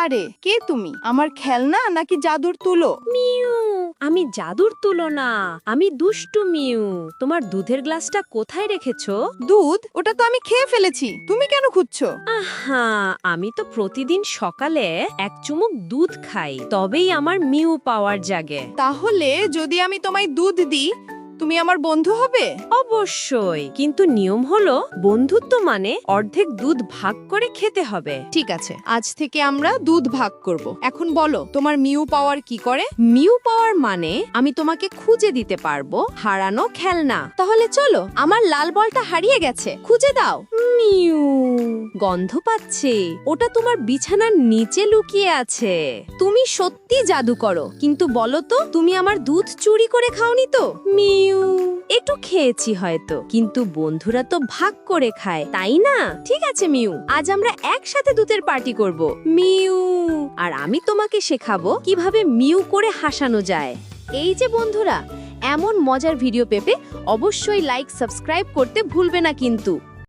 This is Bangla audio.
আরে কে তুমি? আমার খেলনা নাকি জাদুর তুলো? মিউ, আমি জাদুর তুলো না, আমি দুষ্টু মিউ। তোমার দুধের গ্লাসটা কোথায় রেখেছো? দুধ? ওটা তো আমি খেয়ে ফেলেছি। তুমি কেন খুঁজছো? আহা, আমি তো প্রতিদিন সকালে এক চুমুক দুধ খাই, তবেই আমার মিউ পাওয়ার জাগে। তাহলে যদি আমি তোমায় দুধ দিই, তুমি আমার বন্ধু হবে? অবশ্যই, কিন্তু নিয়ম হলো বন্ধুত্ব মানে অর্ধেক দুধ ভাগ করে খেতে হবে। ঠিক আছে, আজ থেকে আমরা দুধ ভাগ করব। এখন বলো, তোমার মিউ পাওয়ার কি করে? মিউ পাওয়ার মানে আমি তোমাকে খুঁজে দিতে পারবো হারানো খেলনা। তাহলে চলো, আমার লাল বলটা হারিয়ে গেছে, খুঁজে দাও। মিউ, গন্ধ পাচ্ছে, ওটা তোমার বিছানার নিচে লুকিয়ে আছে। তুমি সত্যি জাদু করো, কিন্তু বলো তো, তুমি আমার দুধ চুরি করে খাওনি তো? মিউ, একটু খেয়েছি হয়তো, কিন্তু বন্ধুরা তো ভাগ করে খায়, তাই না? ঠিক আছে মিউ, আজ আমরা একসাথে দুধের পার্টি করব। মিউ, আর আমি তোমাকে শেখাবো কিভাবে মিউ করে হাসানো যায়। এই যে বন্ধুরা, এমন মজার ভিডিও পেতে অবশ্যই লাইক সাবস্ক্রাইব করতে ভুলবে না কিন্তু।